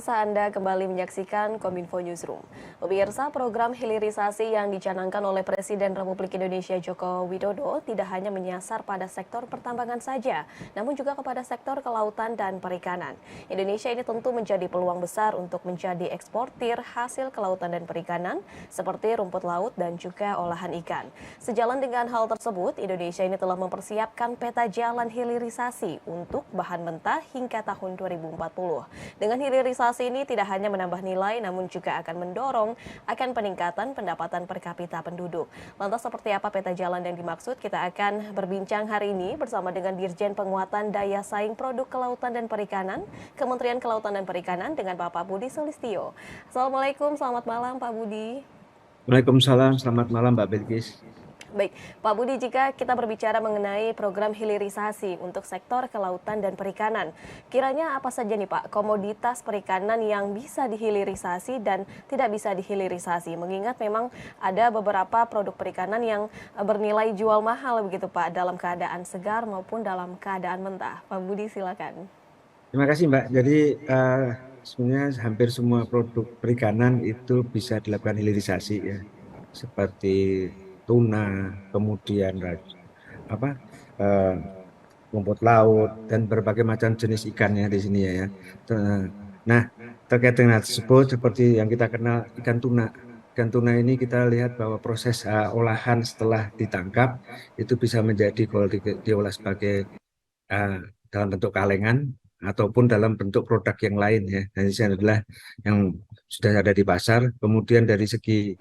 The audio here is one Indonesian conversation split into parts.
pemirsa, Anda kembali menyaksikan Kominfo Newsroom. Pemirsa, program hilirisasi yang dicanangkan oleh Presiden Republik Indonesia Joko Widodo tidak hanya menyasar pada sektor pertambangan saja, namun juga kepada sektor kelautan dan perikanan. Indonesia ini tentu menjadi peluang besar untuk menjadi eksportir hasil kelautan dan perikanan, seperti rumput laut dan juga olahan ikan. Sejalan dengan hal tersebut, Indonesia ini telah mempersiapkan peta jalan hilirisasi untuk bahan mentah hingga tahun 2040. Dengan hilirisasi ini tidak hanya menambah nilai, namun juga akan mendorong akan peningkatan pendapatan per kapita penduduk. Lantas seperti apa peta jalan yang dimaksud? Kita akan berbincang hari ini bersama dengan Dirjen Penguatan Daya Saing Produk Kelautan dan Perikanan, Kementerian Kelautan dan Perikanan dengan Bapak Budi Sulistyo. Assalamualaikum, selamat malam Pak Budi. Waalaikumsalam, selamat malam Mbak Bilkis. Baik, Pak Budi, jika kita berbicara mengenai program hilirisasi untuk sektor kelautan dan perikanan, kiranya apa saja nih Pak komoditas perikanan yang bisa dihilirisasi dan tidak bisa dihilirisasi? Mengingat memang ada beberapa produk perikanan yang bernilai jual mahal begitu Pak, dalam keadaan segar maupun dalam keadaan mentah. Pak Budi silakan. Terima kasih Mbak. Jadi sebenarnya hampir semua produk perikanan itu bisa dilakukan hilirisasi ya, seperti tuna, kemudian apa eh, rumput laut dan berbagai macam jenis ikannya di sini ya. Nah, terkait dengan tersebut seperti yang kita kenal ikan tuna. Ikan tuna ini kita lihat bahwa proses olahan setelah ditangkap itu bisa menjadi kalau diolah sebagai uh, dalam bentuk kalengan ataupun dalam bentuk produk yang lain ya. Dan ini adalah yang sudah ada di pasar. Kemudian dari segi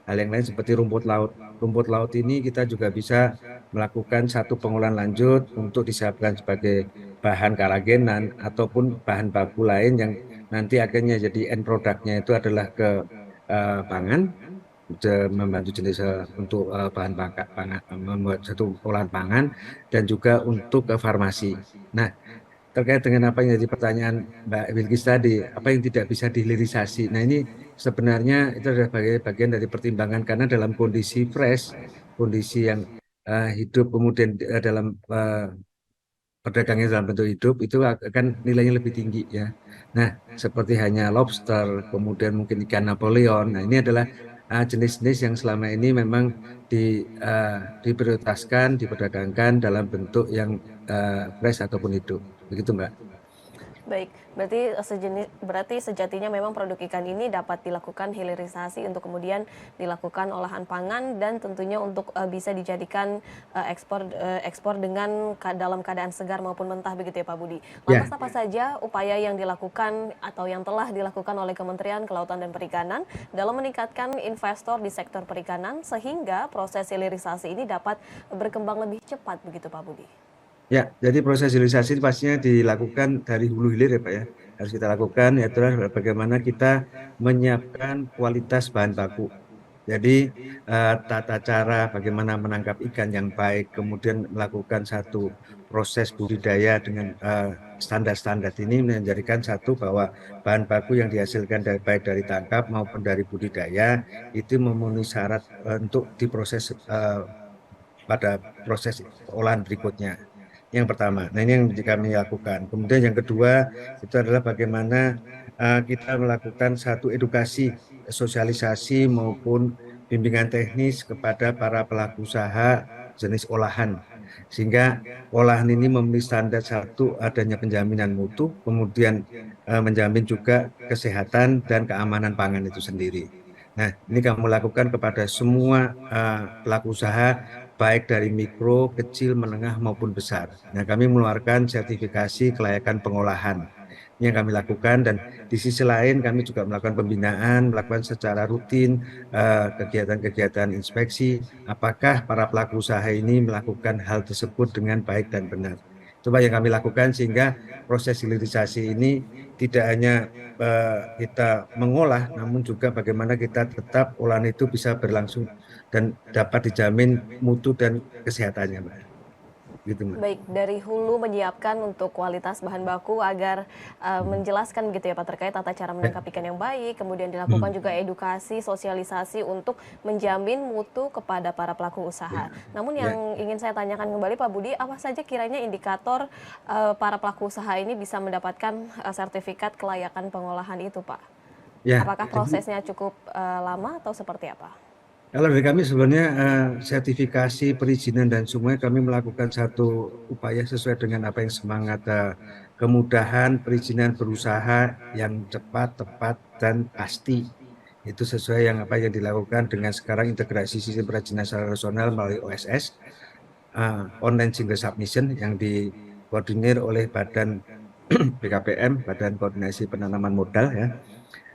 hal yang lain seperti rumput laut. Rumput laut ini kita juga bisa melakukan satu pengolahan lanjut untuk disiapkan sebagai bahan karagenan ataupun bahan baku lain yang nanti akhirnya jadi end produknya itu adalah ke pangan, membantu jenis untuk bahan pangan, membuat satu olahan pangan dan juga untuk farmasi. Nah, terkait dengan apa yang jadi pertanyaan Mbak Wilkis tadi, apa yang tidak bisa dihilirisasi. Nah, ini sebenarnya itu adalah bagian dari pertimbangan karena dalam kondisi fresh, kondisi yang hidup kemudian dalam perdagangnya dalam bentuk hidup itu akan nilainya lebih tinggi ya. Nah, seperti hanya lobster, kemudian mungkin ikan Napoleon. Nah, ini adalah jenis-jenis yang selama ini memang diprioritaskan, diperdagangkan dalam bentuk yang fresh ataupun hidup. Begitu, Mbak. Baik, berarti sejatinya memang produk ikan ini dapat dilakukan hilirisasi untuk kemudian dilakukan olahan pangan dan tentunya untuk bisa dijadikan ekspor dengan dalam keadaan segar maupun mentah begitu ya Pak Budi. Lantas apa saja upaya yang dilakukan atau yang telah dilakukan oleh Kementerian Kelautan dan Perikanan dalam meningkatkan investor di sektor perikanan sehingga proses hilirisasi ini dapat berkembang lebih cepat begitu Pak Budi? Ya, jadi proses hilirisasi pastinya dilakukan dari hulu hilir ya Pak ya. Harus kita lakukan yaitu bagaimana kita menyiapkan kualitas bahan baku. Jadi tata cara bagaimana menangkap ikan yang baik, kemudian melakukan satu proses budidaya dengan standar-standar ini menjadikan satu bahwa bahan baku yang dihasilkan baik dari tangkap maupun dari budidaya itu memenuhi syarat untuk diproses pada proses olahan berikutnya. Yang pertama, nah ini yang kami lakukan. Kemudian yang kedua itu adalah bagaimana kita melakukan satu edukasi, sosialisasi maupun bimbingan teknis kepada para pelaku usaha jenis olahan. Sehingga olahan ini memenuhi standar satu adanya penjaminan mutu, kemudian menjamin juga kesehatan dan keamanan pangan itu sendiri. Nah, ini kami lakukan kepada semua pelaku usaha baik dari mikro, kecil, menengah maupun besar. Nah, kami mengeluarkan sertifikasi kelayakan pengolahan yang kami lakukan dan di sisi lain kami juga melakukan pembinaan, melakukan secara rutin kegiatan-kegiatan inspeksi apakah para pelaku usaha ini melakukan hal tersebut dengan baik dan benar. Coba yang kami lakukan sehingga proses hilirisasi ini tidak hanya kita mengolah, namun juga bagaimana kita tetap olahan itu bisa berlangsung dan dapat dijamin mutu dan kesehatannya, Mbak. gitu Mbak. Baik, dari hulu menyiapkan untuk kualitas bahan baku agar menjelaskan gitu ya Pak terkait tata cara Ya. menangkap ikan yang baik, kemudian dilakukan Hmm. juga edukasi, sosialisasi untuk menjamin mutu kepada para pelaku usaha. Ya. Namun yang Ya. ingin saya tanyakan kembali Pak Budi, apa saja kiranya indikator para pelaku usaha ini bisa mendapatkan sertifikat kelayakan pengolahan itu Pak? Ya, Apakah jadi prosesnya cukup lama atau seperti apa? kalau dari kami sebenarnya sertifikasi perizinan dan semuanya kami melakukan satu upaya sesuai dengan apa yang semangat kemudahan perizinan berusaha yang cepat, tepat dan pasti. Itu sesuai yang apa yang dilakukan dengan sekarang integrasi sistem perizinan secara nasional melalui OSS, online single submission yang dikoordinir oleh Badan BKPM, Badan Koordinasi Penanaman Modal ya.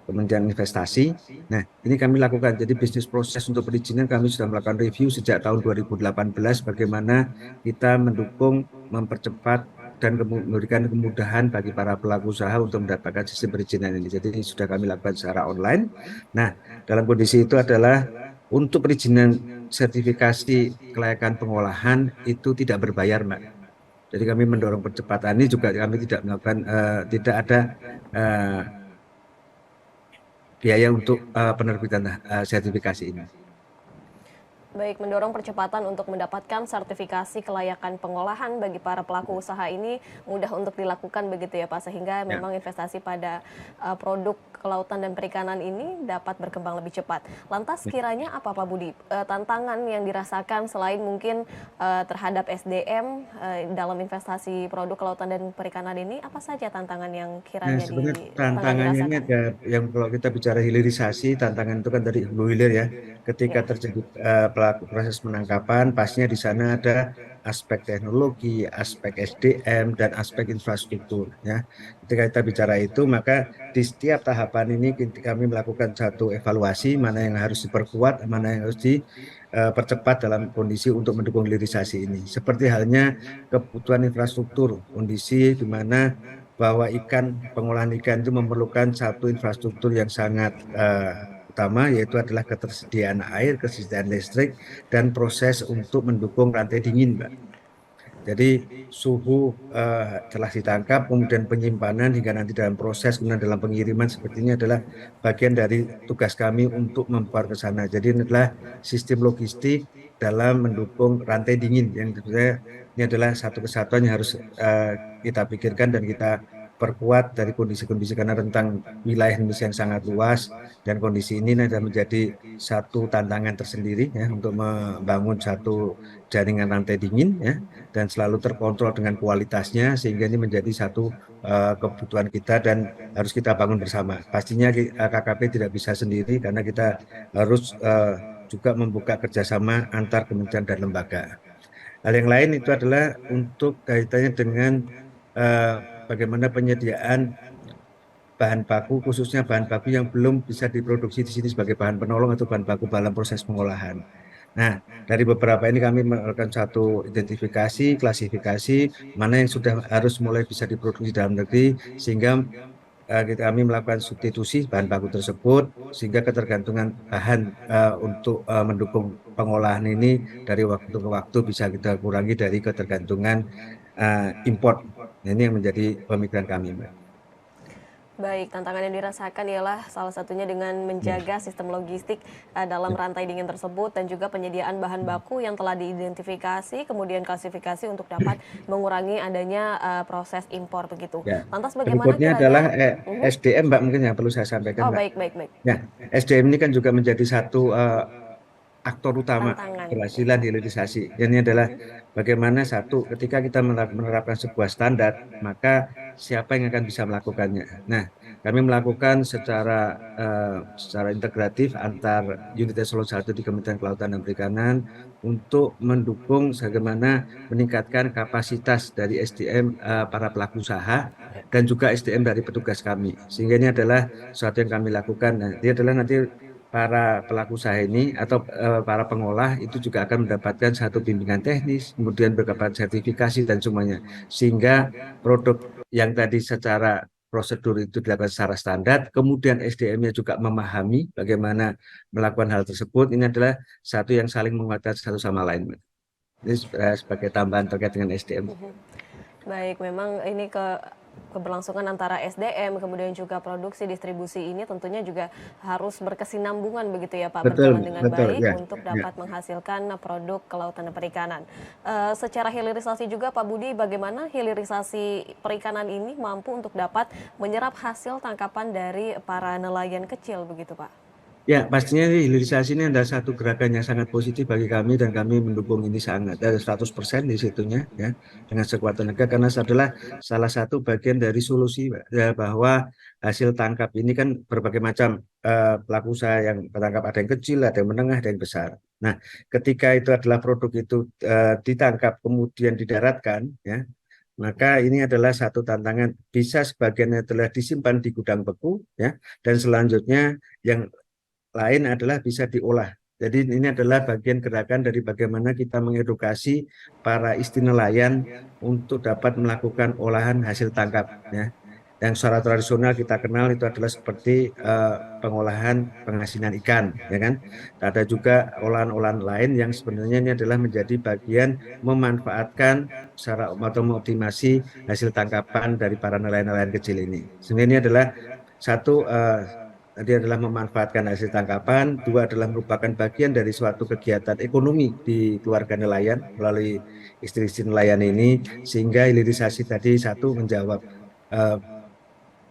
Kementerian Investasi. Nah, ini kami lakukan. Jadi bisnis proses untuk perizinan kami sudah melakukan review sejak tahun 2018 bagaimana kita mendukung, mempercepat dan memberikan kemudahan bagi para pelaku usaha untuk mendapatkan sistem perizinan ini. Jadi ini sudah kami lakukan secara online. Nah, dalam kondisi itu adalah untuk perizinan sertifikasi kelayakan pengolahan itu tidak berbayar, Mbak. Jadi kami mendorong percepatan ini juga kami tidak melakukan tidak ada uh, biaya untuk penerbitan sertifikasi ini. Baik, mendorong percepatan untuk mendapatkan sertifikasi kelayakan pengolahan bagi para pelaku usaha ini mudah untuk dilakukan begitu ya Pak, sehingga Ya. memang investasi pada produk kelautan dan perikanan ini dapat berkembang lebih cepat. Lantas kiranya apa Pak Budi tantangan yang dirasakan selain mungkin terhadap SDM dalam investasi produk kelautan dan perikanan ini, apa saja tantangan yang Nah, kiranya sebenarnya tantangannya ini dirasakan? ada yang kalau kita bicara hilirisasi, tantangan itu kan dari hulu hilir ya. Ketika Ya. terjadi pelaku proses penangkapan, pastinya di sana ada aspek teknologi, aspek SDM, dan aspek infrastruktur. Ya, ketika kita bicara itu, maka di setiap tahapan ini kami melakukan satu evaluasi mana yang harus diperkuat, mana yang harus dipercepat dalam kondisi untuk mendukung hilirisasi ini. Seperti halnya kebutuhan infrastruktur, kondisi di mana bahwa pengolahan ikan itu memerlukan satu infrastruktur yang sangat utama, yaitu adalah ketersediaan air, ketersediaan listrik, dan proses untuk mendukung rantai dingin, Mbak. Jadi suhu telah ditangkap, kemudian penyimpanan hingga nanti dalam proses, kemudian dalam pengiriman seperti ini adalah bagian dari tugas kami untuk membawa ke sana. Jadi ini adalah sistem logistik dalam mendukung rantai dingin yang sebenarnya ini adalah satu kesatuan yang harus kita pikirkan dan kita perkuat dari kondisi-kondisi karena rentang wilayah Indonesia yang sangat luas dan kondisi ini adalah menjadi satu tantangan tersendiri ya untuk membangun satu jaringan rantai dingin ya dan selalu terkontrol dengan kualitasnya sehingga ini menjadi satu kebutuhan kita dan harus kita bangun bersama. Pastinya KKP tidak bisa sendiri karena kita harus juga membuka kerjasama antar kementerian dan lembaga. Hal yang lain itu adalah untuk kaitannya dengan uh, bagaimana penyediaan bahan baku, khususnya bahan baku yang belum bisa diproduksi di sini sebagai bahan penolong atau bahan baku dalam proses pengolahan. Nah, dari beberapa ini kami melakukan satu identifikasi, klasifikasi, mana yang sudah harus mulai bisa diproduksi dalam negeri, sehingga kami melakukan substitusi bahan baku tersebut, sehingga ketergantungan bahan untuk mendukung pengolahan ini dari waktu ke waktu bisa kita kurangi dari ketergantungan import. Nah, ini yang menjadi pemikiran kami, Mbak. Baik, tantangan yang dirasakan ialah salah satunya dengan menjaga sistem logistik dalam rantai dingin tersebut dan juga penyediaan bahan baku yang telah diidentifikasi, kemudian klasifikasi untuk dapat mengurangi adanya proses impor begitu. Ya. Lantas bagaimana Berikutnya adalah kiranya? Mhm. SDM, Mbak, mungkin yang perlu saya sampaikan, Oh, Mbak. baik, baik, baik. Ya, SDM ini kan juga menjadi satu aktor utama Tantangan, ya. keberhasilan hilirisasi. Ini adalah bagaimana satu, ketika kita menerapkan sebuah standar, maka siapa yang akan bisa melakukannya. Nah, kami melakukan secara integratif antar unit eselon 1 di Kementerian Kelautan dan Perikanan untuk mendukung bagaimana meningkatkan kapasitas dari SDM para pelaku usaha dan juga SDM dari petugas kami. Sehingga ini adalah sesuatu yang kami lakukan. Nah, ini adalah nanti para pelaku usaha ini atau para pengolah itu juga akan mendapatkan satu bimbingan teknis, kemudian berbagai sertifikasi dan semuanya. Sehingga produk yang tadi secara prosedur itu dilakukan secara standar, kemudian SDM-nya juga memahami bagaimana melakukan hal tersebut. Ini adalah satu yang saling menguatkan satu sama lain. Ini sebagai tambahan terkait dengan SDM. Baik, memang ini keberlangsungan antara SDM kemudian juga produksi distribusi ini tentunya juga harus berkesinambungan begitu ya Pak, Betul, berjalan dengan betul, baik ya, untuk ya. dapat menghasilkan produk kelautan dan perikanan. Secara hilirisasi juga Pak Budi, bagaimana hilirisasi perikanan ini mampu untuk dapat menyerap hasil tangkapan dari para nelayan kecil begitu Pak? Ya, pastinya hilirisasi ini adalah satu gerakan yang sangat positif bagi kami dan kami mendukung ini sangat dari 100% di situnya ya dengan sekuat tenaga karena adalah salah satu bagian dari solusi Pak, ya, bahwa hasil tangkap ini kan berbagai macam pelaku usaha yang bertangkap ada yang kecil, ada yang menengah, ada yang besar. Nah, ketika itu adalah produk itu ditangkap kemudian didaratkan ya maka ini adalah satu tantangan bisa sebagiannya telah disimpan di gudang beku ya dan selanjutnya yang lain adalah bisa diolah. Jadi ini adalah bagian gerakan dari bagaimana kita mengedukasi para istri nelayan untuk dapat melakukan olahan hasil tangkap ya. Yang secara tradisional kita kenal itu adalah seperti pengolahan penghasilan ikan ya kan. Ada juga olahan-olahan lain yang sebenarnya ini adalah menjadi bagian memanfaatkan secara atau mengoptimasi hasil tangkapan dari para nelayan-nelayan kecil ini. Sehingga ini adalah satu tadi adalah memanfaatkan hasil tangkapan, dua adalah merupakan bagian dari suatu kegiatan ekonomi di keluarga nelayan melalui istri-istri nelayan ini, sehingga hilirisasi tadi satu menjawab uh,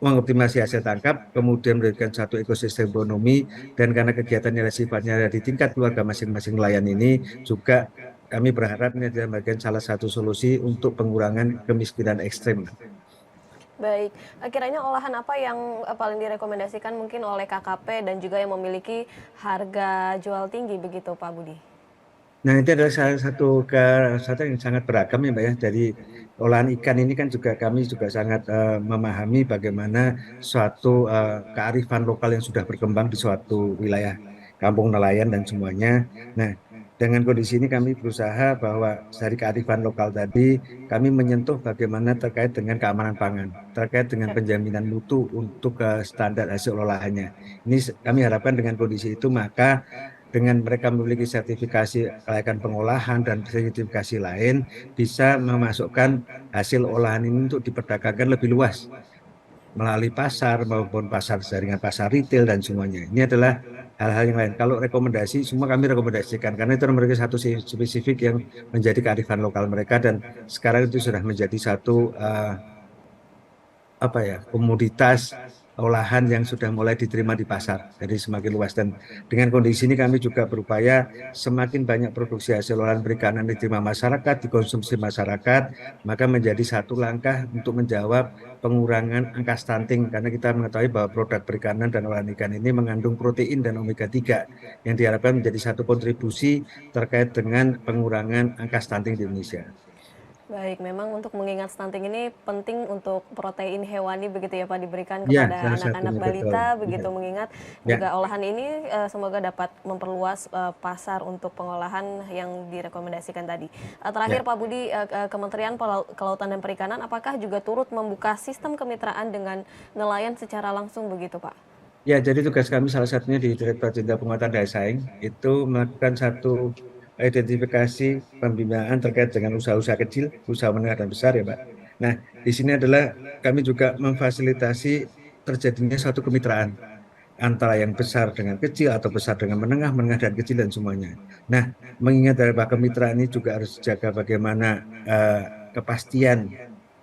mengoptimasi hasil tangkap, kemudian memberikan satu ekosistem ekonomi, dan karena kegiatannya sifatnya ada di tingkat keluarga masing-masing nelayan ini, juga kami berharap ini adalah bagian salah satu solusi untuk pengurangan kemiskinan ekstrim. Baik, kiranya olahan apa yang paling direkomendasikan mungkin oleh KKP dan juga yang memiliki harga jual tinggi begitu Pak Budi? Nah, itu adalah salah satu satu yang sangat beragam ya, Mbak ya. Dari olahan ikan ini kan juga kami juga sangat memahami bagaimana suatu kearifan lokal yang sudah berkembang di suatu wilayah kampung nelayan dan semuanya. Nah, dengan kondisi ini kami berusaha bahwa dari kearifan lokal tadi kami menyentuh bagaimana terkait dengan keamanan pangan, terkait dengan penjaminan mutu untuk standar hasil olahannya. Ini kami harapkan dengan kondisi itu maka dengan mereka memiliki sertifikasi kelayakan pengolahan dan sertifikasi lain bisa memasukkan hasil olahan ini untuk diperdagangkan lebih luas melalui pasar maupun pasar jaringan pasar retail dan semuanya. Ini adalah hal-hal yang lain. Kalau rekomendasi, semua kami rekomendasikan karena itu mereka satu spesifik yang menjadi kearifan lokal mereka dan sekarang itu sudah menjadi satu komoditas olahan yang sudah mulai diterima di pasar, jadi semakin luas dan dengan kondisi ini kami juga berupaya semakin banyak produksi hasil olahan perikanan diterima masyarakat, dikonsumsi masyarakat, maka menjadi satu langkah untuk menjawab pengurangan angka stunting karena kita mengetahui bahwa produk perikanan dan olahan ikan ini mengandung protein dan omega 3 yang diharapkan menjadi satu kontribusi terkait dengan pengurangan angka stunting di Indonesia. Baik, memang untuk mengingat stunting ini penting untuk protein hewani begitu ya Pak diberikan Ya, kepada salah anak-anak satunya betul. balita Ya, begitu mengingat ya, juga olahan ini semoga dapat memperluas pasar untuk pengolahan yang direkomendasikan tadi. Terakhir ya. Pak Budi, Kementerian Kelautan dan Perikanan apakah juga turut membuka sistem kemitraan dengan nelayan secara langsung begitu Pak? Ya, jadi tugas kami salah satunya di Direktorat Jenderal Penguatan Daya Saing itu melakukan satu identifikasi pembinaan terkait dengan usaha-usaha kecil, usaha menengah dan besar ya, Pak. Nah, di sini adalah kami juga memfasilitasi terjadinya satu kemitraan antara yang besar dengan kecil atau besar dengan menengah, menengah dan kecil dan semuanya. Nah, mengingat dari bahwa kemitraan ini juga harus dijaga bagaimana kepastian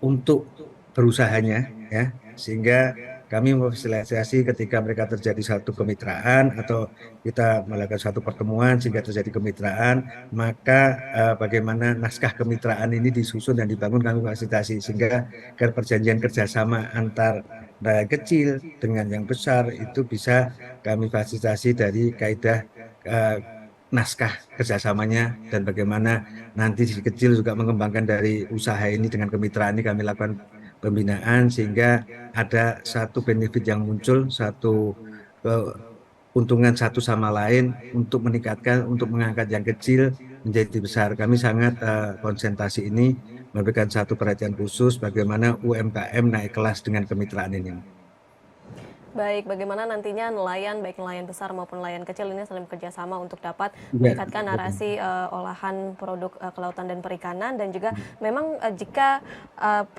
untuk berusahanya ya, sehingga kami memfasilitasi ketika mereka terjadi satu kemitraan atau kita melakukan satu pertemuan sehingga terjadi kemitraan, maka bagaimana naskah kemitraan ini disusun dan dibangun kami fasilitasi sehingga perjanjian kerjasama antar nelayan kecil dengan yang besar itu bisa kami fasilitasi dari kaidah naskah kerjasamanya dan bagaimana nanti si kecil juga mengembangkan dari usaha ini dengan kemitraan ini kami lakukan pembinaan sehingga ada satu benefit yang muncul, satu keuntungan satu sama lain untuk meningkatkan, untuk mengangkat yang kecil menjadi besar. Kami sangat konsentrasi ini memberikan satu perhatian khusus bagaimana UMKM naik kelas dengan kemitraan ini. Baik, bagaimana nantinya nelayan, baik nelayan besar maupun nelayan kecil ini saling bekerja sama untuk dapat Iya, meningkatkan betul. narasi olahan produk kelautan dan perikanan, dan juga memang jika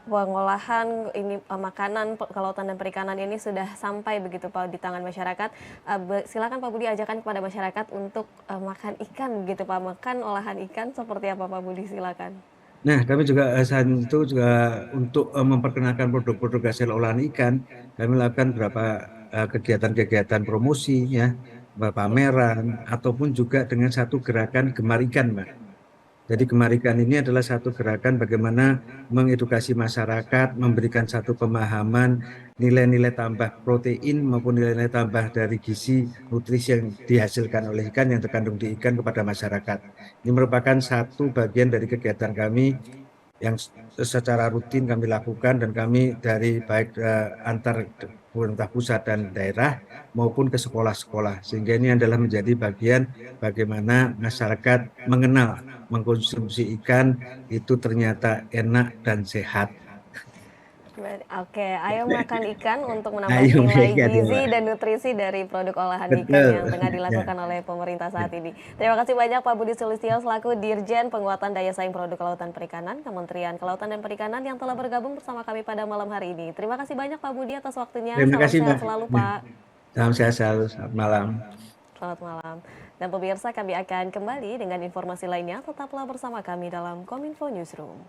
pengolahan ini makanan kelautan dan perikanan ini sudah sampai begitu Pak di tangan masyarakat, silakan Pak Budi ajakan kepada masyarakat untuk makan ikan gitu Pak, makan olahan ikan seperti apa Pak Budi, silakan. Nah, kami juga saat itu juga untuk memperkenalkan produk-produk hasil olahan ikan, kami lakukan beberapa kegiatan-kegiatan promosi ya, pameran ataupun juga dengan satu gerakan Gemar Ikan, Mbak. Jadi Gemar Ikan ini adalah satu gerakan bagaimana mengedukasi masyarakat, memberikan satu pemahaman nilai-nilai tambah protein maupun nilai-nilai tambah dari gizi nutrisi yang dihasilkan oleh ikan yang terkandung di ikan kepada masyarakat. Ini merupakan satu bagian dari kegiatan kami yang secara rutin kami lakukan dan kami dari baik antar pemerintah pusat dan daerah maupun ke sekolah-sekolah, sehingga ini adalah menjadi bagian bagaimana masyarakat mengenal mengkonsumsi ikan itu ternyata enak dan sehat. Oke, ayo makan ikan untuk menambah Ayo nilai mereka ya, gizi Pak. dan nutrisi dari produk olahan ikan Betul. yang tengah Ya. dilakukan oleh pemerintah Ya. saat ini. Terima kasih banyak Pak Budi Sulistyo selaku Dirjen Penguatan Daya Saing Produk Kelautan Perikanan, Kementerian Kelautan dan Perikanan yang telah bergabung bersama kami pada malam hari ini. Terima kasih banyak Pak Budi atas waktunya. Terima Salam kasih, Mbak. sehat selalu Ya. Pak. Salam sehat selalu. Selamat malam. Selamat malam. Dan pemirsa, kami akan kembali dengan informasi lainnya. Tetaplah bersama kami dalam Kominfo Newsroom.